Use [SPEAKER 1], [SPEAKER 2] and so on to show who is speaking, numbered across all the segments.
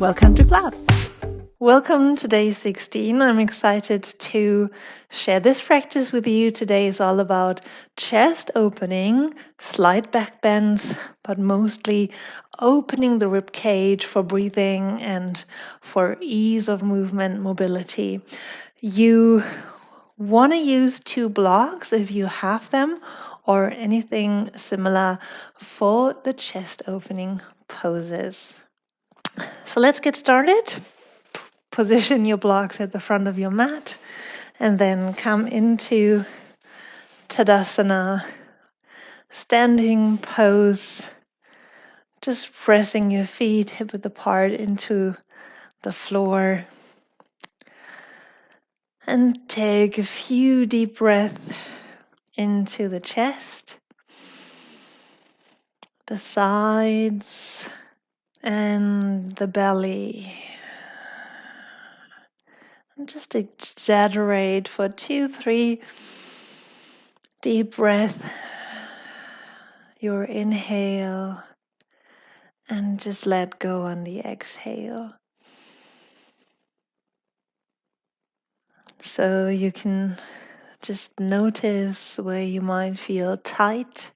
[SPEAKER 1] Welcome to class.
[SPEAKER 2] Welcome to day 16. I'm excited to share this practice with you. Today is all about chest opening, slight back bends, but mostly opening the rib cage for breathing and for ease of movement, mobility. You want to use 2 blocks if you have them or anything similar for the chest opening poses. So let's get started. Position your blocks at the front of your mat and then come into Tadasana, standing pose, just pressing your feet hip width apart into the floor. And take a few deep breaths into the chest, the sides, and the belly. And just exaggerate for 2-3 deep breaths. Your inhale and just let go on the exhale. So you can just notice where you might feel tight,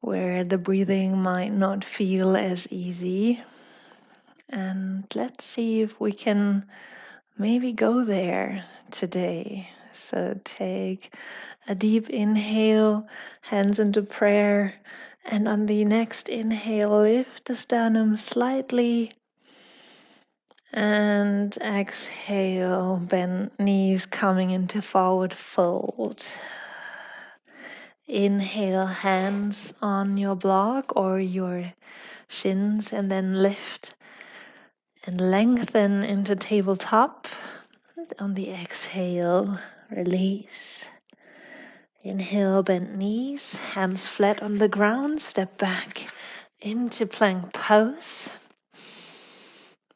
[SPEAKER 2] where the breathing might not feel as easy. And let's see if we can maybe go there today. So take a deep inhale, hands into prayer, and on the next inhale, lift the sternum slightly. And exhale, bend knees coming into forward fold. Inhale, hands on your block or your shins, and then lift and lengthen into tabletop. On the exhale, release. Inhale, bend knees, hands flat on the ground, step back into plank pose.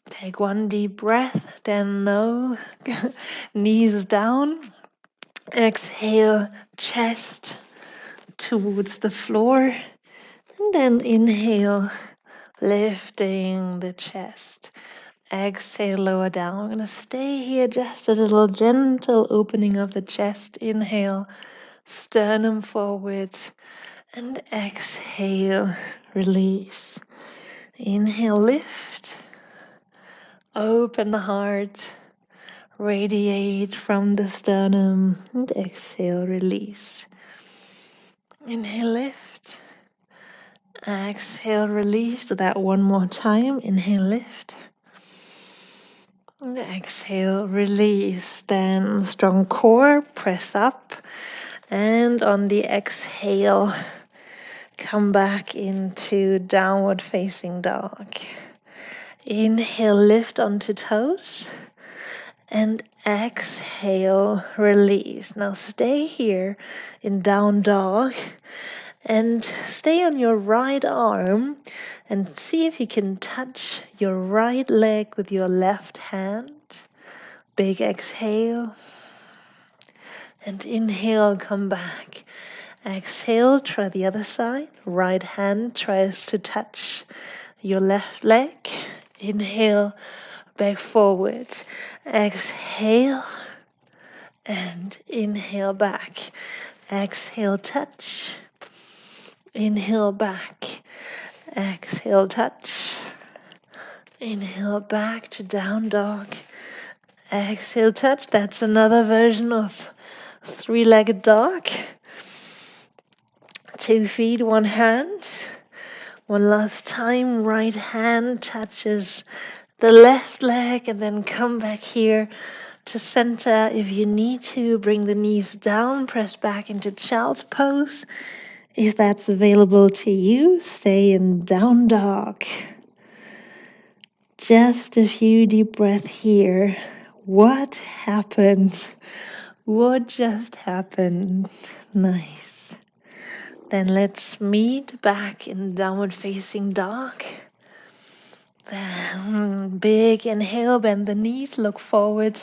[SPEAKER 2] Take 1 deep breath, then no, knees down. Exhale, chest towards the floor. And then inhale, lifting the chest. Exhale, lower down. We're going to stay here, just a little gentle opening of the chest. Inhale, sternum forward. And exhale, release. Inhale, lift. Open the heart. Radiate from the sternum. And exhale, release. Inhale, lift. Exhale, release. Do that 1 more time. Inhale, lift. And exhale, release. Then strong core, press up. And on the exhale, come back into downward facing dog. Inhale, lift onto toes. And exhale, release. Now stay here in down dog. And stay on your right arm and see if you can touch your right leg with your left hand. Big exhale. And inhale, come back. Exhale, try the other side. Right hand tries to touch your left leg. Inhale, back forward. Exhale. And inhale back. Exhale, touch. Inhale back. Exhale, touch. Inhale back to down dog. Exhale, touch. That's another version of 3-legged dog. 2 feet, 1 hand. One last time. Right hand touches the left leg and then come back here to center. If you need to, bring the knees down. Press back into child's pose. If that's available to you, stay in down dog. Just a few deep breaths here. What happened? What just happened? Nice. Then let's meet back in downward facing dog. Then big inhale, bend the knees, look forward.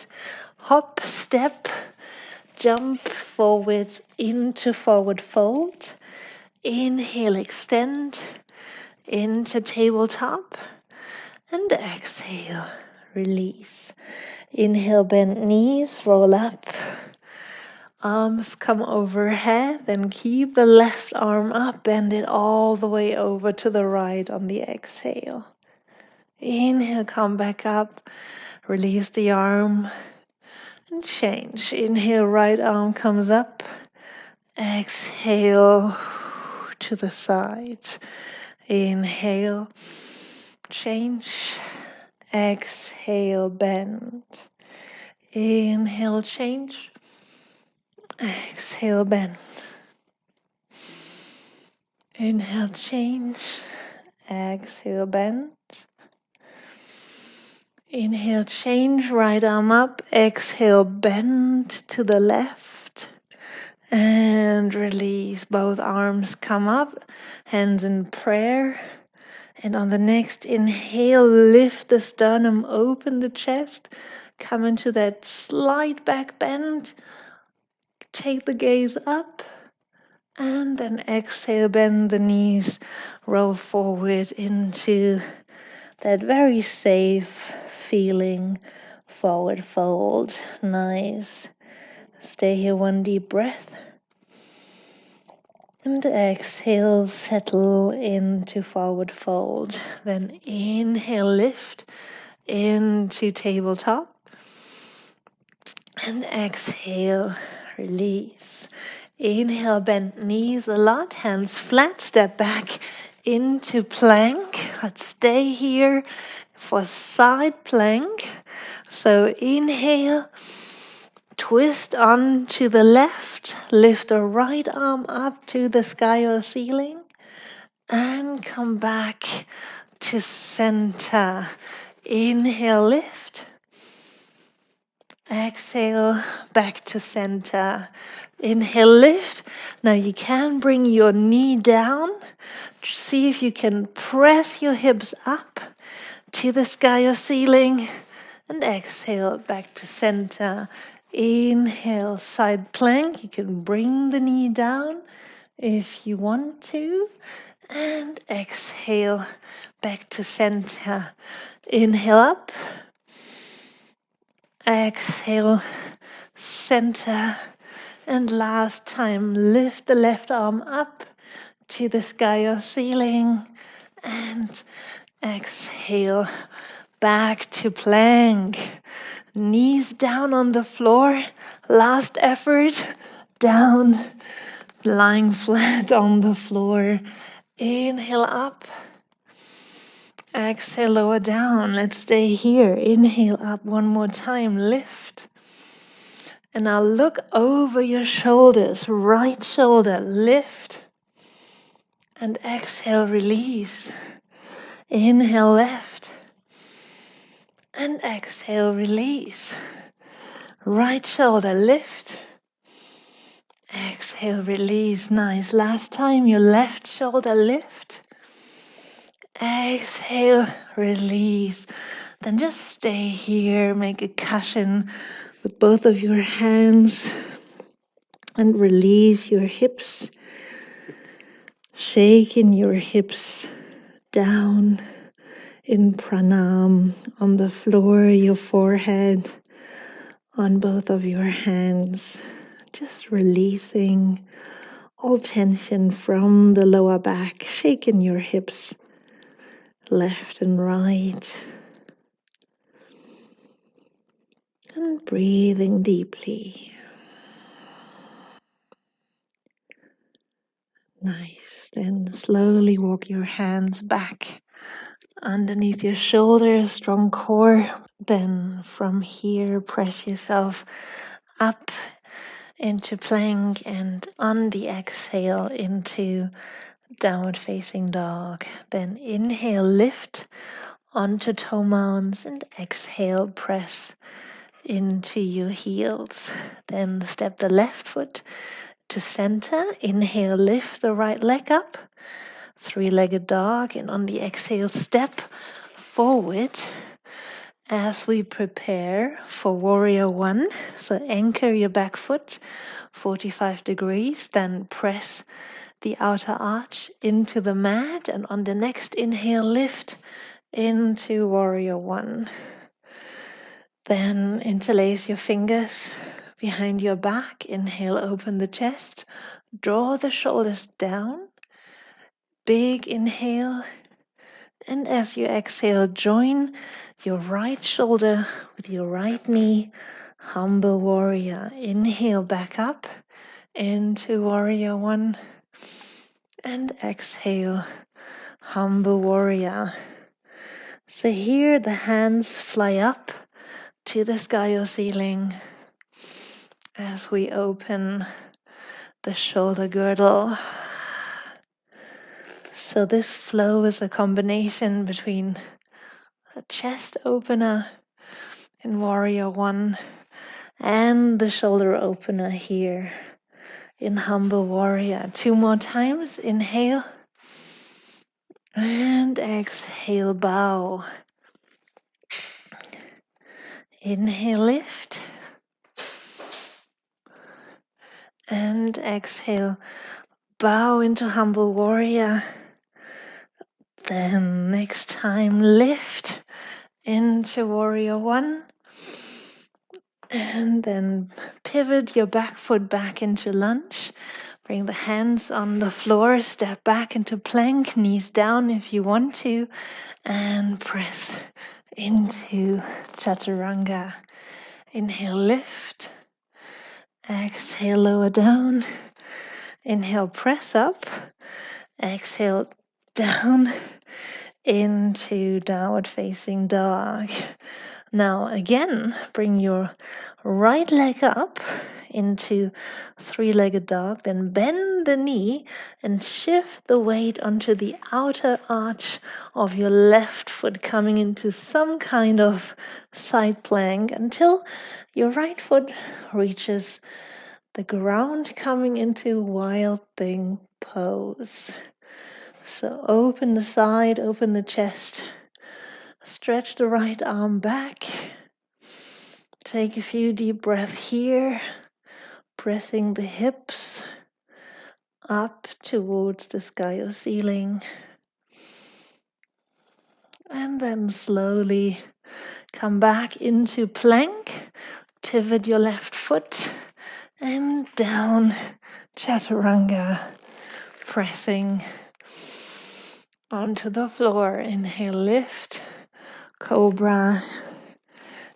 [SPEAKER 2] Hop, step, jump forward into forward fold. Inhale, extend into tabletop. And exhale, release. Inhale, bend knees, roll up. Arms come overhead, then keep the left arm up, bend it all the way over to the right on the exhale. Inhale, come back up, release the arm and change. Inhale, right arm comes up. Exhale to the side. Inhale, change. Exhale, bend. Inhale, change. Exhale, bend. Inhale, change. Exhale, bend. Inhale, change, right arm up. Exhale, bend to the left. And release. Both arms come up. Hands in prayer. And on the next inhale, lift the sternum, open the chest. Come into that slight back bend. Take the gaze up. And then exhale, bend the knees. Roll forward into that very safe feeling forward fold. Nice. Stay here, one deep breath. And exhale, settle into forward fold. Then inhale, lift into tabletop. And exhale, release. Inhale, bend knees a lot, hands flat, step back into plank. Let's stay here for side plank. So inhale, twist on to the left, lift the right arm up to the sky or ceiling, and come back to center. Inhale, lift. Exhale, back to center. Inhale, lift. Now you can bring your knee down. See if you can press your hips up to the sky or ceiling. And exhale, back to center. Inhale, side plank. You can bring the knee down if you want to. And exhale, back to center. Inhale up. Exhale, center. And last time, lift the left arm up to the sky or ceiling. And exhale, back to plank. Knees down on the floor. Last effort, down. Lying flat on the floor. Inhale up. Exhale, lower down. Let's stay here. Inhale up one more time. Lift. And now look over your shoulders. Right shoulder, lift. And exhale, release. Inhale, left. And exhale, release. Right shoulder, lift. Exhale, release. Nice. Last time, your left shoulder, lift. Exhale, release. Then just stay here. Make a cushion with both of your hands. And release your hips. Shaking your hips down in pranam on the floor, your forehead, on both of your hands. Just releasing all tension from the lower back, shaking your hips left and right. And breathing deeply. Nice. Then slowly walk your hands back underneath your shoulders, strong core. Then from here, press yourself up into plank and on the exhale into downward facing dog. Then inhale, lift onto toe mounts and exhale, press into your heels. Then step the left foot to center. Inhale, lift the right leg up. Three-legged dog, and on the exhale, step forward as we prepare for warrior one. So anchor your back foot 45 degrees, then press the outer arch into the mat, and on the next inhale, lift into warrior one. Then interlace your fingers behind your back. Inhale, open the chest. Draw the shoulders down. Big inhale. And as you exhale, join your right shoulder with your right knee. Humble warrior. Inhale back up into warrior one. And exhale, humble warrior. So here the hands fly up to the sky or ceiling as we open the shoulder girdle. So this flow is a combination between a chest opener in warrior one and the shoulder opener here in humble warrior. 2 more times. Inhale and exhale, bow. Inhale, lift. And exhale, bow into humble warrior. Then next time, lift into warrior one. And then pivot your back foot back into lunge. Bring the hands on the floor, step back into plank, knees down if you want to, and press into chaturanga. Inhale, lift. Exhale, lower down. Inhale, press up. Exhale, down into downward facing dog. Now again, bring your right leg up into three-legged dog, then bend the knee and shift the weight onto the outer arch of your left foot, coming into some kind of side plank until your right foot reaches the ground, coming into wild thing pose. So open the side, open the chest, stretch the right arm back. Take a few deep breaths here, pressing the hips up towards the sky or ceiling. And then slowly come back into plank, pivot your left foot, and down chaturanga, pressing onto the floor. Inhale, lift, cobra,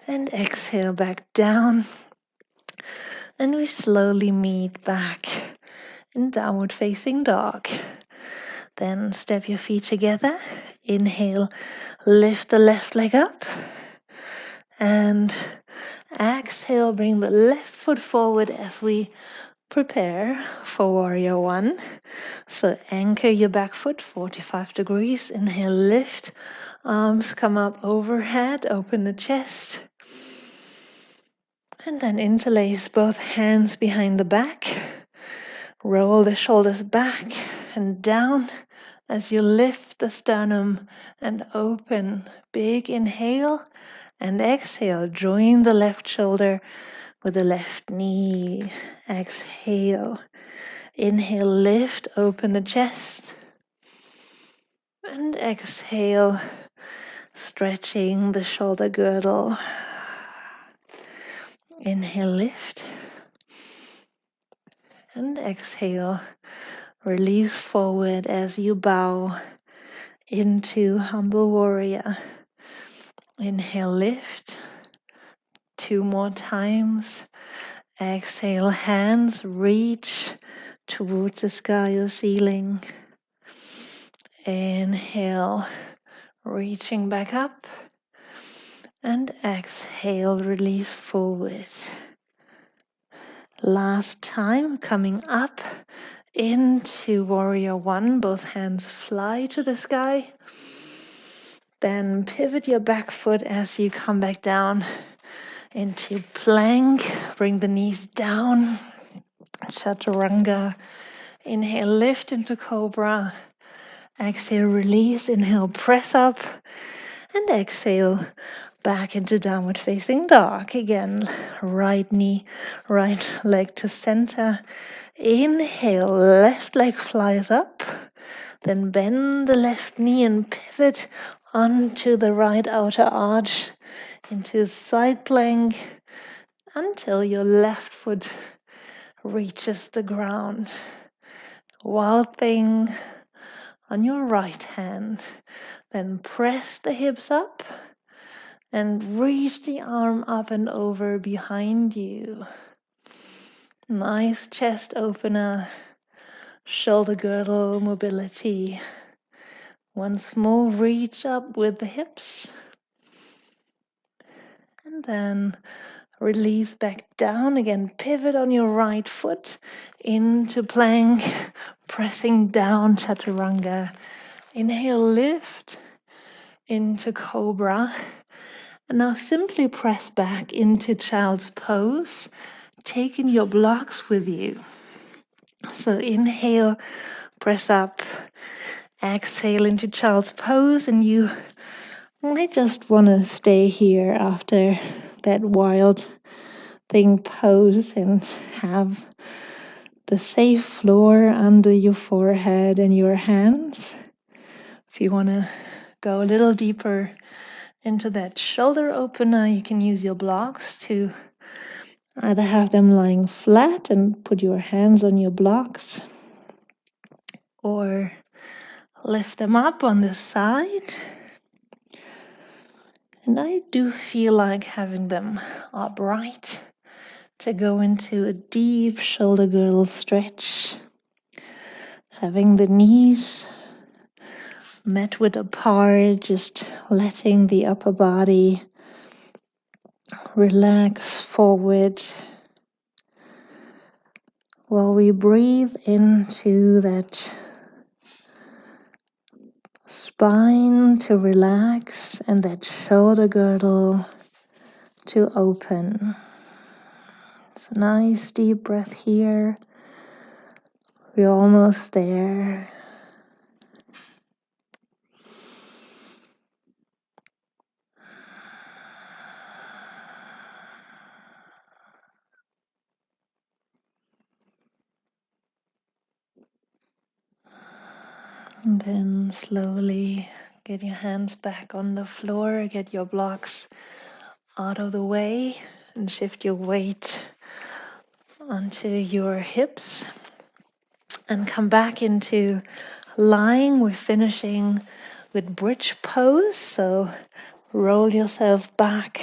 [SPEAKER 2] and exhale back down. And we slowly meet back in downward facing dog. Then step your feet together. Inhale, lift the left leg up. And exhale, bring the left foot forward as we prepare for warrior one. So anchor your back foot 45 degrees. Inhale, lift. Arms come up overhead. Open the chest. And then interlace both hands behind the back. Roll the shoulders back and down as you lift the sternum and open. Big inhale and exhale. Join the left shoulder with the left knee. Exhale. Inhale, lift, open the chest. And exhale, stretching the shoulder girdle. Inhale, lift. And exhale, release forward as you bow into humble warrior. Inhale, lift. 2 more times. Exhale, hands reach towards the sky or ceiling. Inhale, reaching back up. And exhale, release forward. Last time, coming up into warrior one. Both hands fly to the sky. Then pivot your back foot as you come back down into plank. Bring the knees down. Chaturanga. Inhale, lift into cobra. Exhale, release. Inhale, press up. And exhale, back into downward facing dog. Again, right knee, right leg to center. Inhale, left leg flies up. Then bend the left knee and pivot onto the right outer arch, into side plank, until your left foot reaches the ground. Wild thing on your right hand. Then press the hips up and reach the arm up and over behind you. Nice chest opener, shoulder girdle mobility. Once more, reach up with the hips. And then release back down again. Pivot on your right foot into plank, pressing down chaturanga. Inhale, lift into cobra. And now simply press back into child's pose, taking your blocks with you. So inhale, press up. Exhale into child's pose, and you might just want to stay here after that wild thing pose and have the safe floor under your forehead and your hands. If you want to go a little deeper into that shoulder opener, you can use your blocks to either have them lying flat and put your hands on your blocks, or lift them up on the side. And I do feel like having them upright to go into a deep shoulder girdle stretch. Having the knees met width apart, just letting the upper body relax forward while we breathe into that spine to relax and that shoulder girdle to open. It's a nice deep breath here. We're almost there. And then slowly get your hands back on the floor, get your blocks out of the way, and shift your weight onto your hips. And come back into lying. We're finishing with bridge pose. So roll yourself back,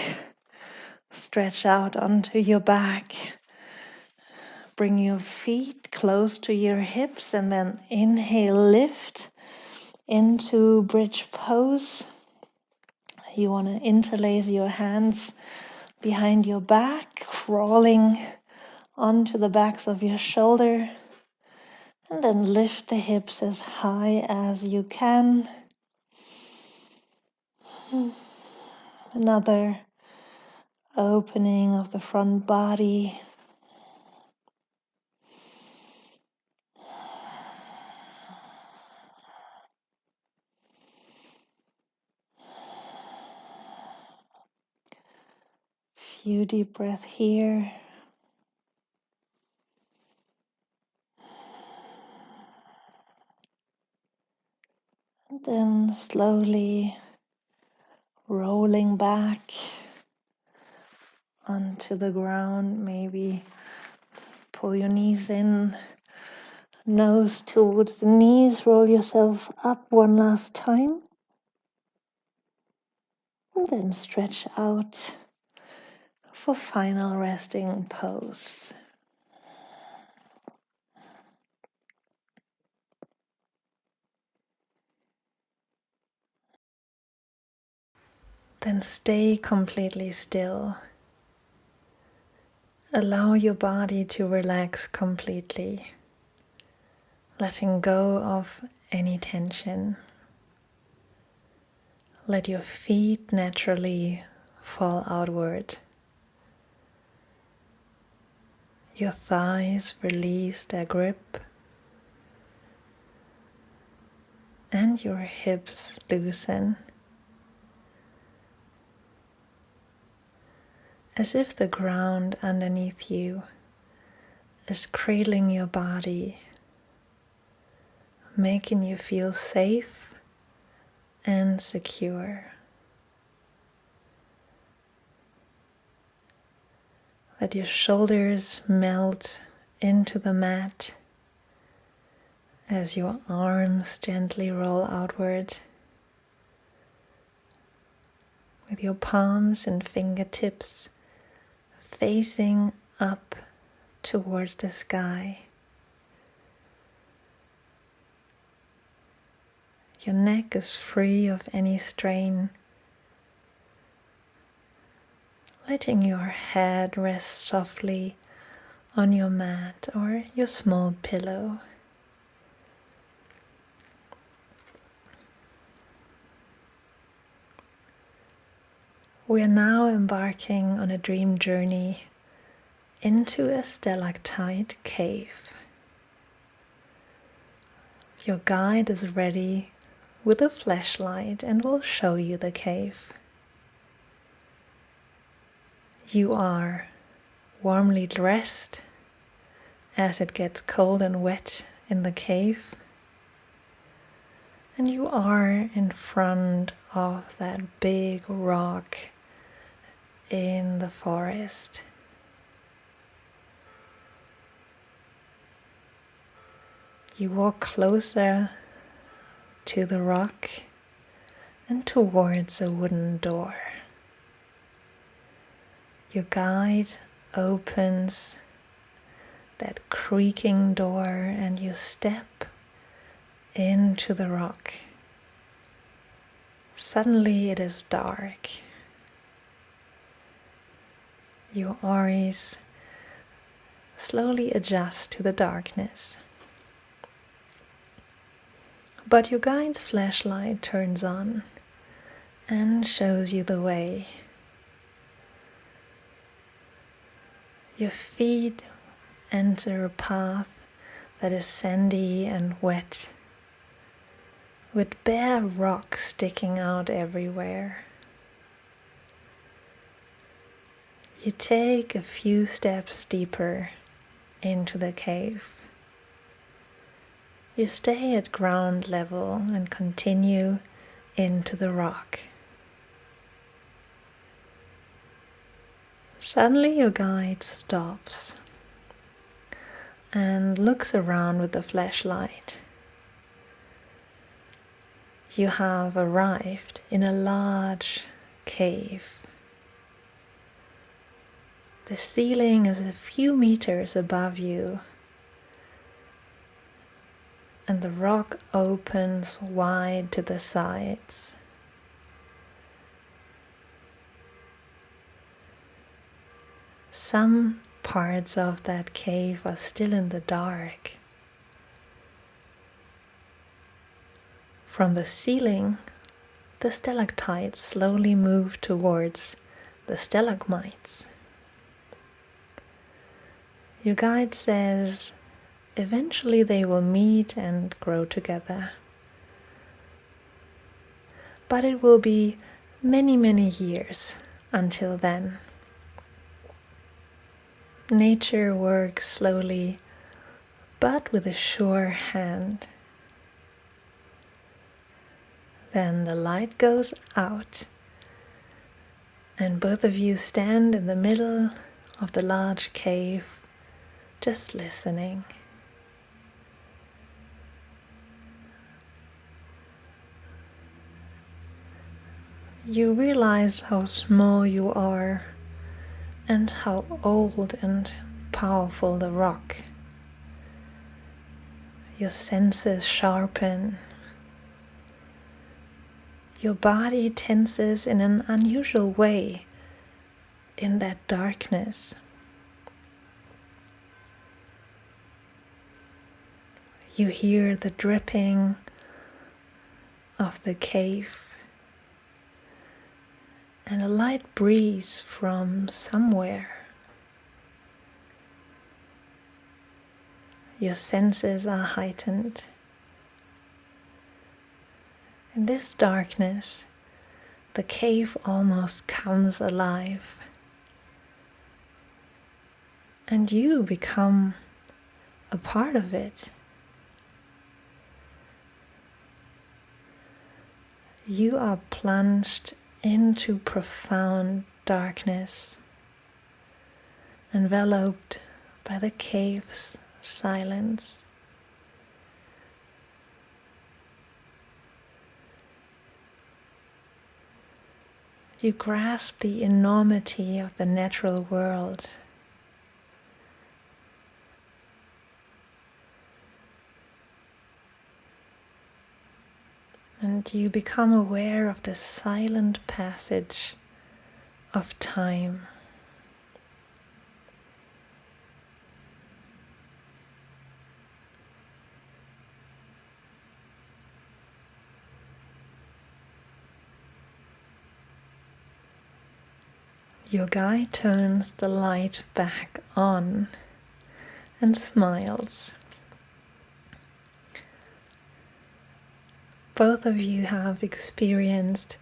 [SPEAKER 2] stretch out onto your back. Bring your feet close to your hips, and then inhale, lift into bridge pose. You want to interlace your hands behind your back, crawling onto the backs of your shoulder, and then lift the hips as high as you can. Another opening of the front body. Few deep breaths here. And then slowly rolling back onto the ground. Maybe pull your knees in, nose towards the knees. Roll yourself up one last time. And then stretch out for final resting pose. Then stay completely still. Allow your body to relax completely, letting go of any tension. Let your feet naturally fall outward. Your thighs release their grip, and your hips loosen, as if the ground underneath you is cradling your body, making you feel safe and secure. Let your shoulders melt into the mat as your arms gently roll outward, with your palms and fingertips facing up towards the sky. Your neck is free of any strain, letting your head rest softly on your mat or your small pillow. We are now embarking on a dream journey into a stalactite cave. Your guide is ready with a flashlight and will show you the cave. You are warmly dressed as it gets cold and wet in the cave, and you are in front of that big rock in the forest. You walk closer to the rock and towards a wooden door. Your guide opens that creaking door and you step into the rock. Suddenly it is dark. Your eyes slowly adjust to the darkness. But your guide's flashlight turns on and shows you the way. Your feet enter a path that is sandy and wet, with bare rock sticking out everywhere. You take a few steps deeper into the cave. You stay at ground level and continue into the rock. Suddenly your guide stops and looks around with the flashlight. You have arrived in a large cave. The ceiling is a few meters above you, and the rock opens wide to the sides. Some parts of that cave are still in the dark. From the ceiling, the stalactites slowly move towards the stalagmites. Your guide says eventually they will meet and grow together. But it will be many, many years until then. Nature works slowly, but with a sure hand. Then the light goes out, and both of you stand in the middle of the large cave, just listening. You realize how small you are and how old and powerful the rock. Your senses sharpen. Your body tenses in an unusual way in that darkness. You hear the dripping of the cave and a light breeze from somewhere. Your senses are heightened. In this darkness, the cave almost comes alive, and you become a part of it. You are plunged into profound darkness, enveloped by the cave's silence. You grasp the enormity of the natural world. And you become aware of the silent passage of time. Your guide turns the light back on and smiles. Both of you have experienced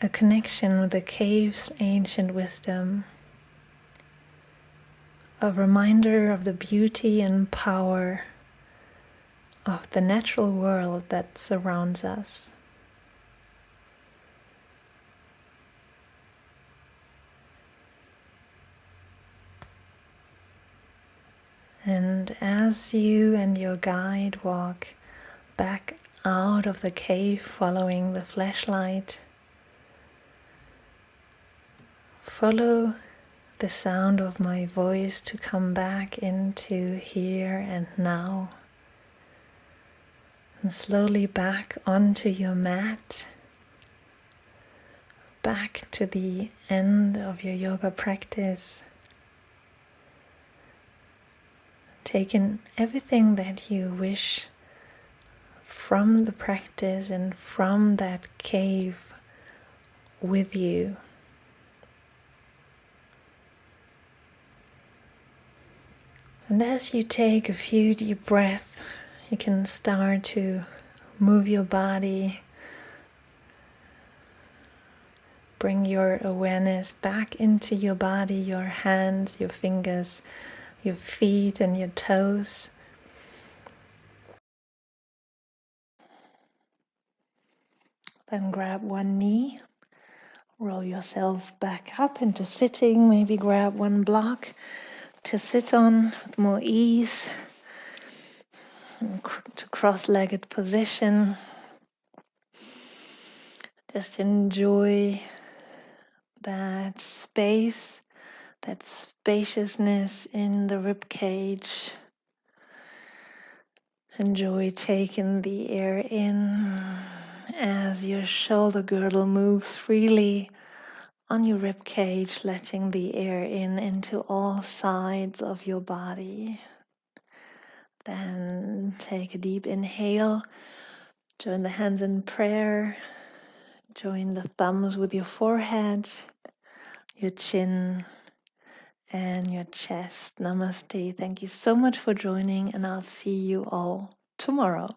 [SPEAKER 2] a connection with the cave's ancient wisdom, a reminder of the beauty and power of the natural world that surrounds us. And as you and your guide walk back out of the cave following the flashlight, follow the sound of my voice to come back into here and now, and slowly back onto your mat, back to the end of your yoga practice. Take in everything that you wish from the practice and from that cave with you. And as you take a few deep breaths, you can start to move your body, bring your awareness back into your body, your hands, your fingers, your feet and your toes. Then grab one knee, roll yourself back up into sitting, maybe grab one block to sit on with more ease, to cross-legged position. Just enjoy that space, that spaciousness in the rib cage. Enjoy taking the air in as your shoulder girdle moves freely on your rib cage, letting the air in into all sides of your body. Then take a deep inhale, join the hands in prayer, join the thumbs with your forehead, your chin, and your chest. Namaste. Thank you so much for joining, and I'll see you all tomorrow.